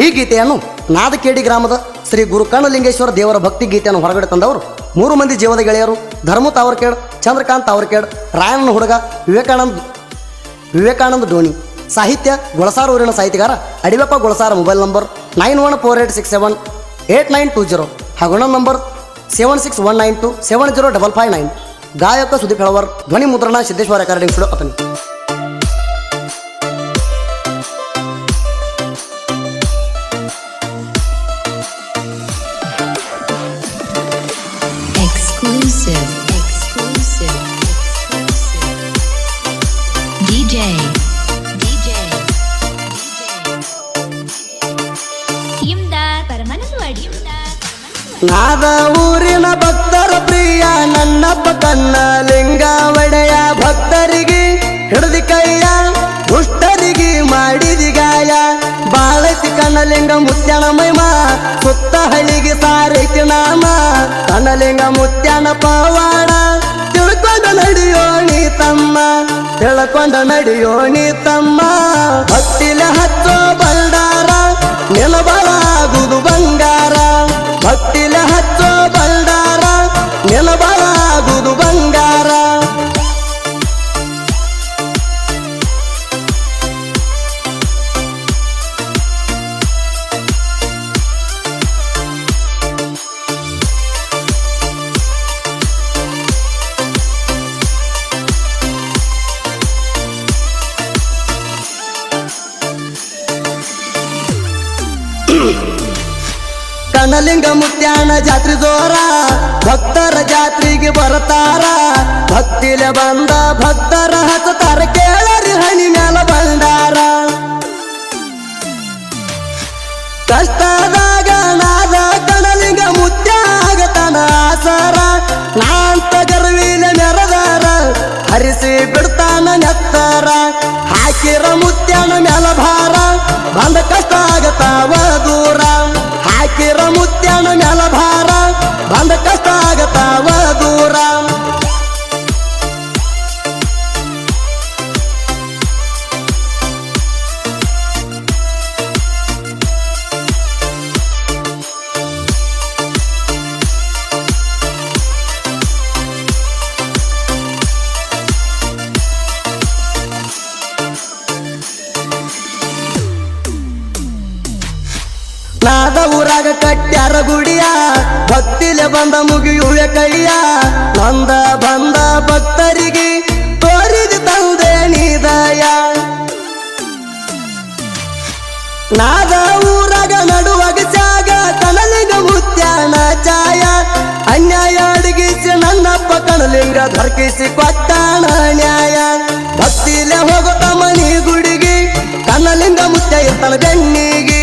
ಈ ಗೀತೆಯನ್ನು ನಾದಕೇಡಿ ಗ್ರಾಮದ ಶ್ರೀ ಗುರು ಕಣ್ಣಲಿಂಗೇಶ್ವರ ದೇವರ ಭಕ್ತಿ ಗೀತೆಯನ್ನು ಹೊರಗಡೆ ತಂದವರು 3 ಮಂದಿ ಜೀವದ ಗೆಳೆಯರು ಧರ್ಮ ತಾವರ್ಕೇಡ್, ಚಂದ್ರಕಾಂತ್ ತಾವರ್ಕೇಡ್, ರಾಯಣ್ಣ ಹುಡುಗ, ವಿವೇಕಾನಂದ ಡೋಣಿ. ಸಾಹಿತ್ಯ ಗೊಳಸಾರ ಊರಿನ ಸಾಹಿತ್ಯಗಾರ ಅಡಿವೆಪ್ಪ ಗೊಳಸಾರ. ಮೊಬೈಲ್ ನಂಬರ್ 9148678920 ಹಾಗೂ ನಂಬರ್ 7619270559. ಗಾಯಕ ಸುದೀಪ್ ಹೆಳವರ್. ಧ್ವನಿ ಮುದ್ರಣ Siddeshwara recording studio Athani. Exclusive. DJ. Imdad Paramanwadi. ನಾದ ಊರಿನ ಭಕ್ತರ ಪ್ರಿಯ ನನ್ನಪ್ಪ ಕನ್ನಲಿಂಗ ಒಡೆಯ. ಭಕ್ತರಿಗೆ ಹಿಡಿದಿ ಕೈಯ, ದುಷ್ಟರಿಗೆ ಮಾಡಿದಿ ಗಾಯ. ಬಾಳೈತಿ ಕನ್ನಲಿಂಗ ಮುತ್ಯನ ಮೈಮ, ಸುತ್ತ ಹಳ್ಳಿಗೆ ಸಾರೈತಿ ನಾಮ. ಕನ್ನಲಿಂಗ ಮುತ್ಯನ ಪವಾಡ ತಿಳ್ಕೊಂಡ ನಡೆಯೋಣಿ ತಮ್ಮ, ತಿಳ್ಕೊಂಡ ನಡೆಯೋಣಿ ತಮ್ಮ. ಭಕ್ತಿಲ ಹಚ್ಚೋ ಬಂಡಾರ ನೆಲಬಾಗುದು ಬಂಗಾರ. ಭಕ್ತಿಲ ಹಚ್ಚೋ ಬಂಡಾರ ನೆಲಬಾಗುದು ಬಂಗಾರ. ಕನ್ನಲಿಂಗ ಮುತ್ಯಾನ ಜಾತ್ರೆ ಜೋರ, ಭಕ್ತರ ಜಾತ್ರೆಗೆ ಬರತಾರ. ಭಕ್ತಿಲೆ ಬಂದ ಭಕ್ತರ ಹಚ್ಚತಾರ, ಕೇಳರಿ ಹಣಿ ಮ್ಯಾಲ ಬಂಡಾರ. ಕಷ್ಟದಾಗ ನಾದ ಕನ್ನಲಿಂಗ ಮುತ್ಯಾಗತನ ಆಸರ. ನಾಂತ ಗರ್ವಿಲೆ ಮೆರದಾರ, ಹರಿಸಿ ಬಿಡ್ತಾನ ನೆತ್ತರ. ಹಾಕಿರ ಮುತ್ಯಾನ ಮ್ಯಾಲ ಭಾರ, ಬಂದ ಕಷ್ಟ ಆಗತಾವ ದೂರ. ಹಾಕಿರ ಮುತ್ಯಾನ ಮ್ಯಾಲ ಭಾರ, ಬಂದ ಕಷ್ಟ ಆಗತಾವ ದೂರ. ನಾದ ಊರಾಗ ಕಟ್ಟ್ಯಾರ ಗುಡಿಯ, ಭಕ್ತಿಲೆ ಬಂದ ಮುಗಿಯುವೆ ಕೈಯ. ನಂದ ಬಂದ ಭಕ್ತರಿಗೆ ತೋರಿದ ತಂದೆ ನೀದಯ. ನಾದ ಊರಾಗ ನಡುವಾಗ ಜಾಗ, ಕನ್ನಲಿಂಗ ಮುತ್ಯಾನ ಛಾಯ. ಅನ್ಯಾಯ ಅಡಗಿಸಿ ನನ್ನಪ್ಪ ಕನ್ನಲಿಂಗ ದೊರಕಿಸಿ ಕೊಟ್ಟಾಣ ನ್ಯಾಯ. ಭಕ್ತಿಲೆ ಹೋಗುತ್ತ ಮನಿ ಗುಡಿಗೆ, ಕನ್ನಲಿಂಗ ಮುತ್ಯ ಇರ್ತಾನ ಬೆನ್ನಿಗೆ.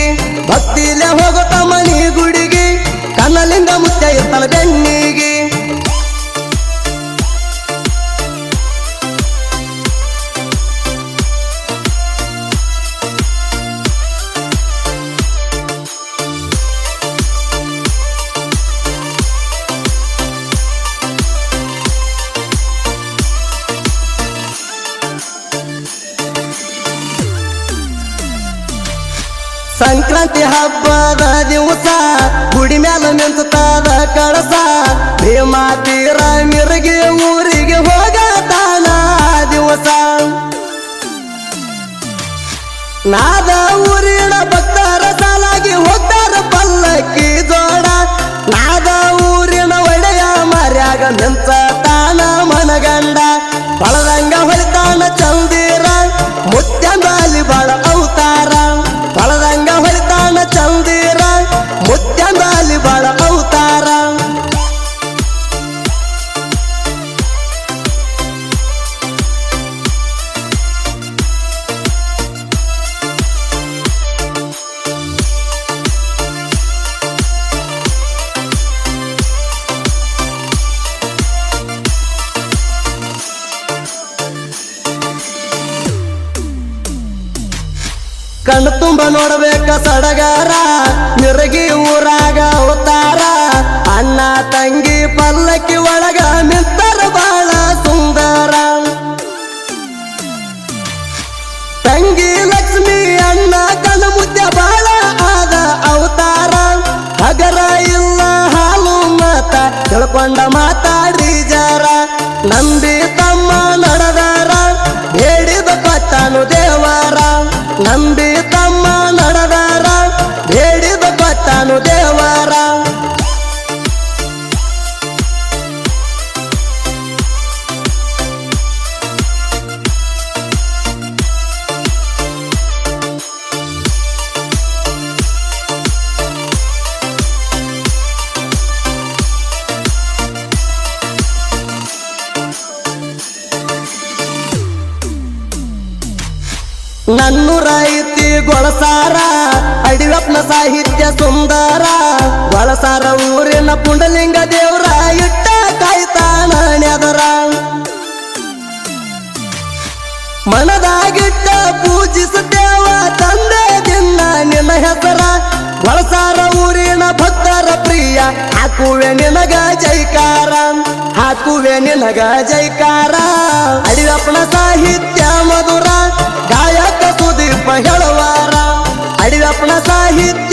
ಭಕ್ತಿಲೆ ಹೋಗುತ್ತ ಮನಿ ಗುಡಿಗೆ, ಕನ್ನಲಿಂಗ ಮುತ್ಯ ಇರ್ತಾನ ಬೆನ್ನಿಗೆ. ಸಂಕ್ರಾಂತಿ ಹಬ್ಬದ ದಿವಸ ಗುಡಿ ಮ್ಯಾಲ ನಿಂತದ ಕಳಸ. ಭೀಮಾ ತೀರ ಮಿರ್ಗಿ ಊರಿಗೆ ಹೋಗತಾನ ದಿವಸ. ನಾದ ಊರಿನ ಭಕ್ತರ ಸಾಲಾಗಿ ಹೋಗ್ತಾರ ಪಲ್ಲಕ್ಕಿ ಜೋಡ. ನಾದ ಊರಿನ ಒಡೆಯ ಮರ್ಯಾಗ ನಿಂತಾನ ಮನಗಂಡ. ಬಳದಂಗ ಹೊಳಿತಾನ ಚಂದಿರ, ಮುತ್ಯಂದಾಲಿ ಬಾಳ ಅವತಾರ. ಬಳದಂಗ ಹೊಳಿತಾನ ಚಂದಿರ, ಮುತ್ಯಂದಾಲಿ ಬಾಳ ಅವತಾರ. ಕಣ್ಣು ತುಂಬ ನೋಡಬೇಕ ಸಡಗಾರ, ಮಿರಗಿ ಊರಾಗ ಅವತಾರ. ಅಣ್ಣ ತಂಗಿ ಪಲ್ಲಕ್ಕಿ ಒಳಗ ನಿಂತರ ಬಾಳ ಸುಂದರ. ತಂಗಿ ಲಕ್ಷ್ಮಿ ಅಣ್ಣ ಕಣ್ಣು ಮುದ್ದೆ ಬಾಳ ಆದ ನಂಬಿ ತಮ್ಮ ನಡೆದಾರ ಬೇಡಿದ ಕೊಟ್ಟನು ದೇವರ ನನ್ನೂರ ಐತಿ ಗೊಳಸಾರ ಅಡಿವಪ್ನ ಸಾಹಿತ್ಯ ಸುಂದರ ಗೊಳಸಾರ ಊರಿನ ಪುಂಡಲಿಂಗ ದೇವ್ರ ಇಟ್ಟ ಕಾಯ್ತಾನ ನೆದರ ಮನದಾಗಿಟ್ಟ ಪೂಜಿಸುತ್ತೇವ ತಂದೆ ದಿನ ನಿನ್ನ ಹೆಸರ ಗೊಳಸಾರ ಊರಿನ ಭಕ್ತರ ಪ್ರಿಯ ಹಾಕುವೆ ನಿನಗ ಜೈಕಾರ ಹಾಕುವೆ ನಿನಗ ಜೈಕಾರ ಅಡಿವಪ್ಪನ ಸಾಹಿತ್ಯ ಮಧುರ ಗಾಯಕ ಸುದೀಪ ಹೇಳುವಾರ ಅಡಿವಪ್ಪನ ಸಾಹಿತ್ಯ